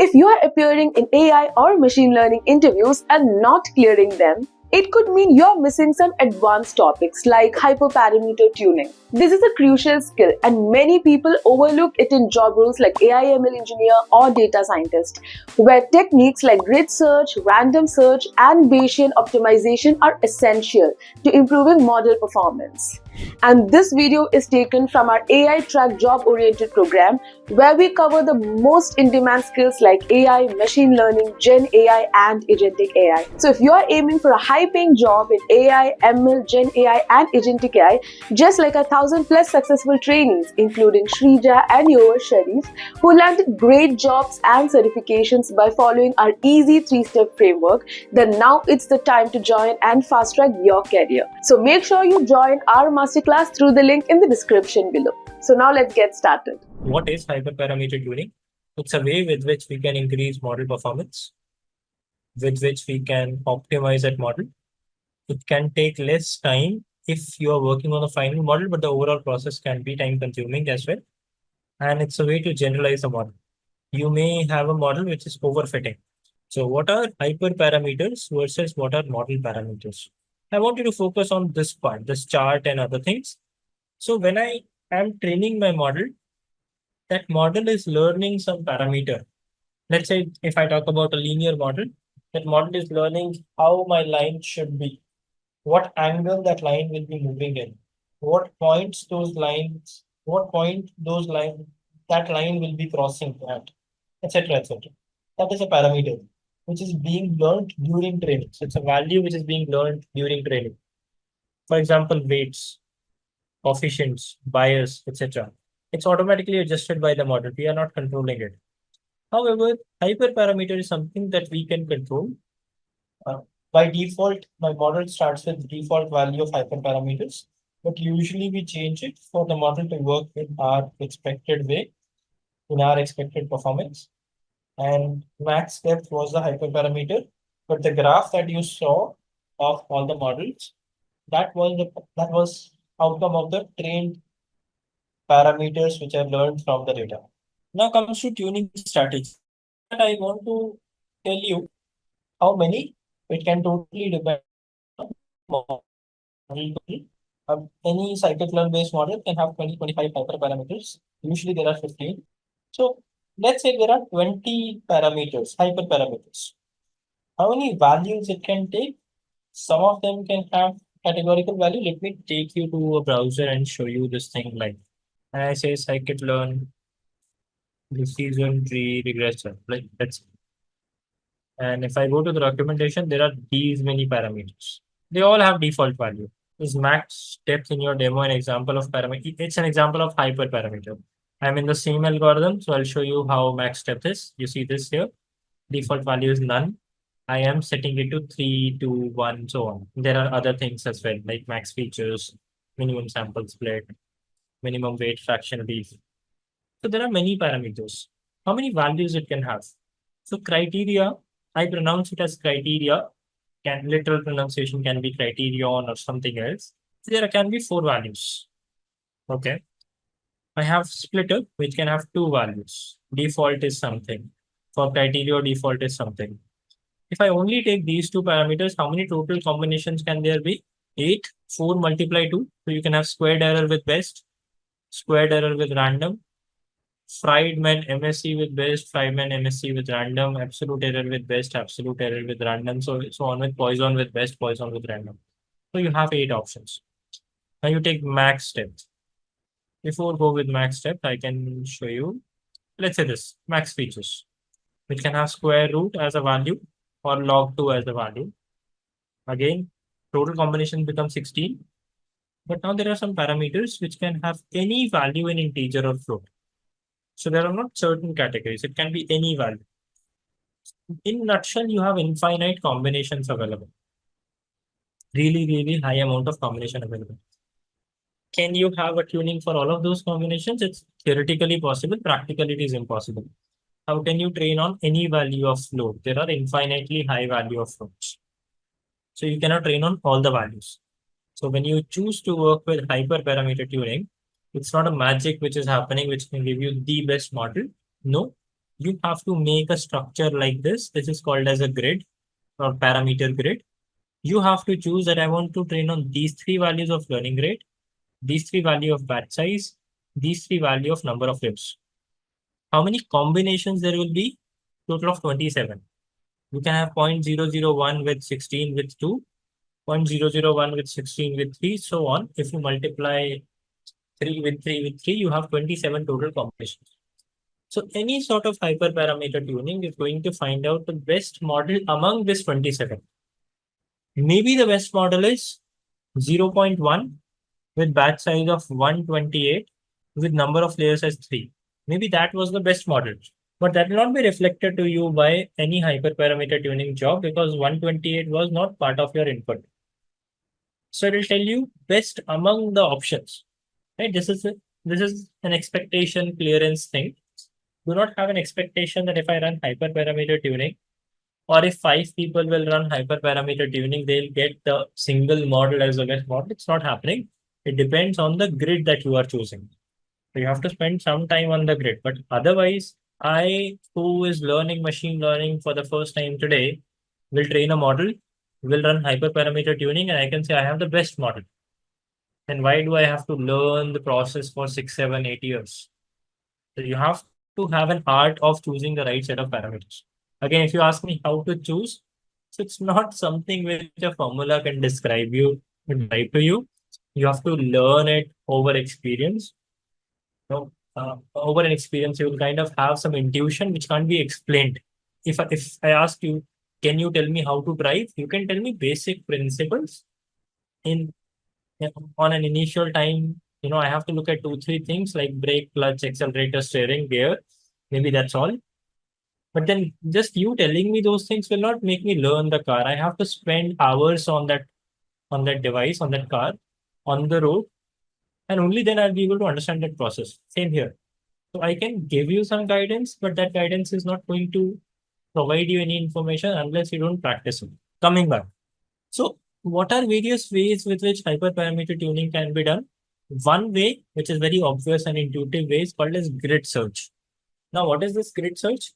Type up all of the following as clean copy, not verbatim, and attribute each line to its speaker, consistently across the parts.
Speaker 1: If you are appearing in AI or machine learning interviews and not clearing them, it could mean you're missing some advanced topics like hyperparameter tuning. This is a crucial skill and many people overlook it in job roles like AI/ML engineer or data scientist, where techniques like grid search, random search, and Bayesian optimization are essential to improving model performance. And this video is taken from our AI track job oriented program where we cover the most in demand skills like AI, machine learning, Gen AI, and Agentic AI. So if you are aiming for a high paying job in AI, ML, Gen AI, and Agentic AI, just like 1,000+ successful trainees, including Shrija and Yovar Sharif, who landed great jobs and certifications by following our easy 3-step framework, then now it's the time to join and fast track your career. So make sure you join our masterclass through the link in the description below. So now let's get started.
Speaker 2: What is hyperparameter tuning? It's a way with which we can increase model performance, with which we can optimize that model. It can take less time if you are working on a final model, but the overall process can be time consuming as well. And it's a way to generalize the model. You may have a model which is overfitting. So what are hyperparameters versus what are model parameters? I want you to focus on this part, this chart and other things. So when I am training my model, that model is learning some parameter. Let's say if I talk about a linear model, that model is learning how my line should be, what angle that line will be moving in, what points those lines, what point that line will be crossing at, etc. etc. That is a parameter which is being learned during training. So it's a value which is being learned during training. For example, weights, coefficients, bias, etc. It's automatically adjusted by the model. We are not controlling it. However, hyperparameter is something that we can control. By default, my model starts with default value of hyperparameters, but usually we change it for the model to work in our expected way, in our expected performance. And max depth was the hyperparameter, but the graph that you saw of all the models, that was outcome of the trained parameters which are learned from the data. Now comes to tuning strategy. I want to tell you how many. It can totally depend on model. Any scikit-learn based model can have 20-25 hyperparameters. Usually there are 15. So let's say there are 20 parameters, hyperparameters. How many values it can take? Some of them can have categorical value. Let me take you to a browser and show you this thing like. And I say scikit-learn decision tree regressor. Like that's. And if I go to the documentation, there are these many parameters. They all have default value. Is max depth in your demo an example of parameter? It's an example of hyperparameter. I'm in the same algorithm, so I'll show you how max depth is. You see this here. Default value is none. I am setting it to 3, 2, 1, so on. There are other things as well, like max features, minimum sample split, minimum weight fraction leaf. So there are many parameters. How many values it can have? So criteria, I pronounce it as criteria. Literal pronunciation can be criterion or something else. So there can be 4 values. Okay. I have splitter, which can have 2 values. Default is something. For criteria, default is something. If I only take these 2 parameters, how many total combinations can there be? 8, 4 multiply 2. So you can have squared error with best, squared error with random, Friedman MSC with best, Friedman MSC with random, absolute error with best, absolute error with random, so on with Poisson with best, Poisson with random. So you have 8 options. Now you take max depth. Before go with max depth, I can show you, let's say this, max features, which can have square root as a value or log 2 as a value. Again, total combination becomes 16. But now there are some parameters which can have any value in integer or float. So there are not certain categories. It can be any value. In nutshell, you have infinite combinations available. Really, really high amount of combination available. Can you have a tuning for all of those combinations? It's theoretically possible. Practically, it is impossible. How can you train on any value of float? There are infinitely high value of floats. So you cannot train on all the values. So when you choose to work with hyperparameter tuning, it's not a magic which is happening which can give you the best model. No, you have to make a structure like this. This is called as a grid or parameter grid. You have to choose that I want to train on these three values of learning rate, these three value of batch size, these three value of number of lips. How many combinations there will be? Total of 27. You can have 0.001 with 16 with 2, 0.001 with 16 with 3, so on. If you multiply 3 with 3 with 3, you have 27 total combinations. So any sort of hyperparameter tuning is going to find out the best model among this 27. Maybe the best model is 0.1 with batch size of 128 with number of layers as 3. Maybe that was the best model. But that will not be reflected to you by any hyperparameter tuning job because 128 was not part of your input. So it will tell you best among the options. Right? This is an expectation clearance thing. Do not have an expectation that if I run hyperparameter tuning, or if five people will run hyperparameter tuning, they'll get the single model as the best model. It's not happening. It depends on the grid that you are choosing. So you have to spend some time on the grid. But otherwise, I, who is learning machine learning for the first time today, will train a model, will run hyperparameter tuning, and I can say I have the best model. Then why do I have to learn the process for 6, 7, 8 years? So you have to have an art of choosing the right set of parameters. Again, if you ask me how to choose, so it's not something which a formula can describe you, describe to you. You have to learn it over experience. Over an experience, you will kind of have some intuition which can't be explained. If I ask you, can you tell me how to drive? You can tell me basic principles in on an initial time. I have to look at two, three things like brake, clutch, accelerator, steering, gear. Maybe that's all. But then just you telling me those things will not make me learn the car. I have to spend hours on that device, on that car, on the road, and only then I'll be able to understand that process. Same here. So I can give you some guidance, but that guidance is not going to provide you any information unless you don't practice it. Coming back. So what are various ways with which hyperparameter tuning can be done? One way, which is very obvious and intuitive way, is called as grid search. Now, what is this grid search?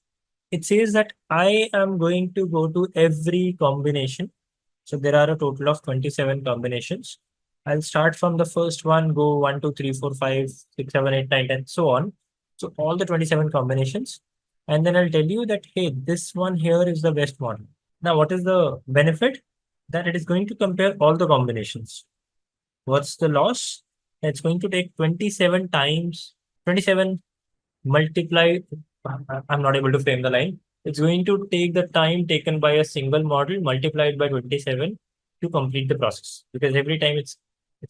Speaker 2: It says that I am going to go to every combination. So there are a total of 27 combinations. I'll start from the first one, go 1, 2, 3, 4, 5, 6, 7, 8, 9, 10, so on. So all the 27 combinations. And then I'll tell you that, hey, this one here is the best model. Now, what is the benefit? That it is going to compare all the combinations. What's the loss? It's going to take 27 times, 27 multiplied. I'm not able to frame the line. It's going to take the time taken by a single model multiplied by 27 to complete the process. Because every time it's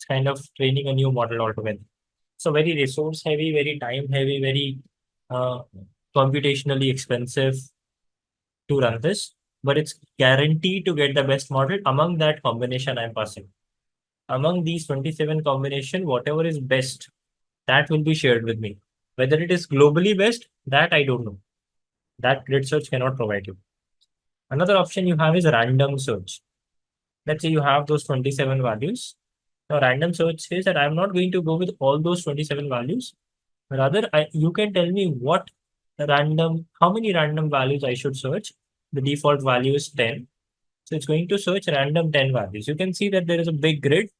Speaker 2: kind of training a new model altogether. So very resource heavy, very time heavy, very uh, computationally expensive to run this, but it's guaranteed to get the best model among that combination I'm passing. Among these 27 combination, whatever is best, that will be shared with me. Whether it is globally best, that I don't know. That grid search cannot provide you. Another option you have is random search. Let's say you have those 27 values. Now, random search says that I'm not going to go with all those 27 values. Rather, you can tell me how many random values I should search. The default value is 10. So it's going to search random 10 values. You can see that there is a big grid,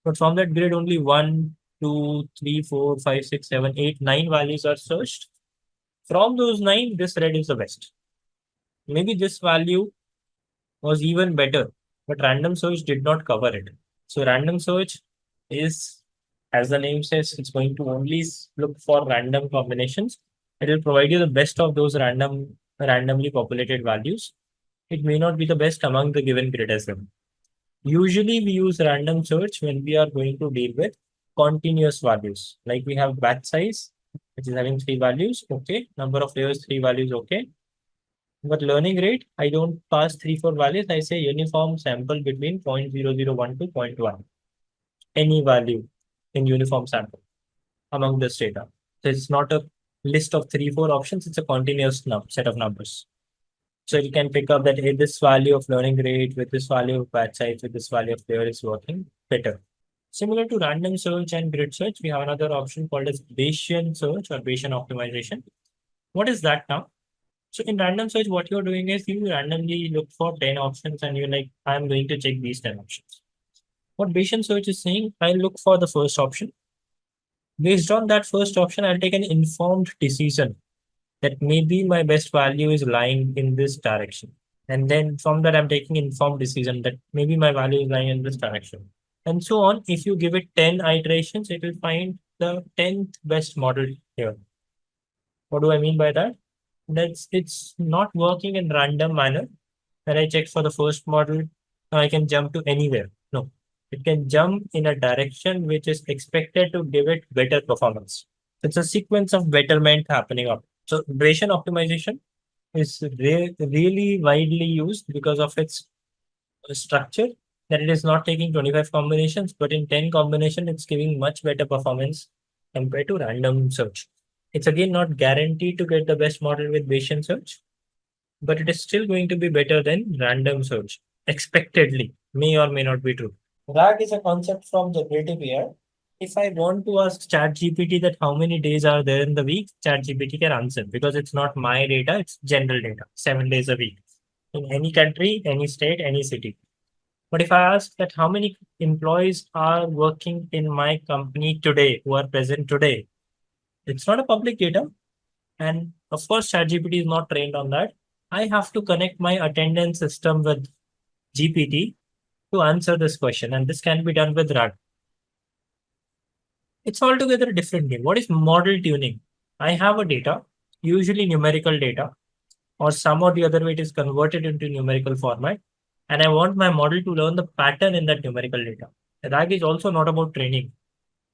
Speaker 2: but from that grid, only 1, 2, 3, 4, 5, 6, 7, 8, 9 values are searched. From those 9, this red is the best. Maybe this value was even better, but random search did not cover it. So random search is, as the name says, it's going to only look for random combinations. It will provide you the best of those randomly populated values. It may not be the best among the given grid as well. Usually we use random search when we are going to deal with continuous values. Like we have batch size, which is having three values. Okay. Number of layers, three values. Okay. But learning rate, I don't pass 3, 4 values. I say uniform sample between 0.0001 to 0.1. Any value in uniform sample among this data. So it's not a list of 3, 4 options. It's a continuous set of numbers. So you can pick up that hey, this value of learning rate with this value of batch size with this value of layer is working better. Similar to random search and grid search, we have another option called as Bayesian search or Bayesian optimization. What is that now? So in random search, what you're doing is you randomly look for 10 options and you're like, I'm going to check these 10 options. What Bayesian search is saying, I'll look for the first option. Based on that first option, I'll take an informed decision that maybe my best value is lying in this direction. And then from that, I'm taking informed decision that maybe my value is lying in this direction. And so on. If you give it 10 iterations, it will find the 10th best model here. What do I mean by that? It's not working in random manner. When I check for the first model, I can jump to anywhere. No, it can jump in a direction which is expected to give it better performance. It's a sequence of betterment happening up. So Bayesian optimization is really widely used because of its structure, that it is not taking 25 combinations, but in 10 combination, it's giving much better performance compared to random search. It's again not guaranteed to get the best model with Bayesian search, but it is still going to be better than random search. Expectedly, may or may not be true. RAG is a concept from generative AI. If I want to ask ChatGPT that how many days are there in the week, ChatGPT can answer because it's not my data, it's general data, 7 days a week in any country, any state, any city. But if I ask that how many employees are working in my company today, who are present today, it's not a public data. And of course, ChatGPT is not trained on that. I have to connect my attendance system with GPT to answer this question. And this can be done with RAG. It's altogether a different game. What is model tuning? I have a data, usually numerical data, or some or the other way it is converted into numerical format. And I want my model to learn the pattern in that numerical data. RAG is also not about training.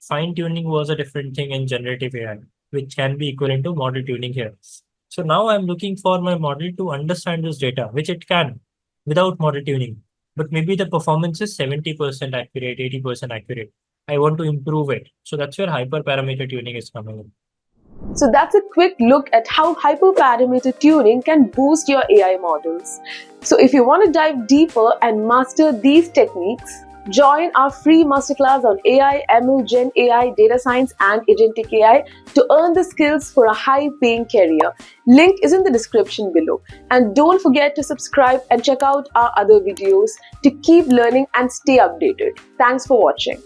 Speaker 2: Fine tuning was a different thing in generative AI, which can be equivalent to model tuning here. So now I'm looking for my model to understand this data, which it can without model tuning. But maybe the performance is 70% accurate, 80% accurate. I want to improve it. So that's where hyperparameter tuning is coming in.
Speaker 1: So that's a quick look at how hyperparameter tuning can boost your AI models. So if you want to dive deeper and master these techniques, join our free masterclass on AI, ML, Gen AI, data science, and Agentic AI to earn the skills for a high-paying career. Link is in the description below. And don't forget to subscribe and check out our other videos to keep learning and stay updated. Thanks for watching.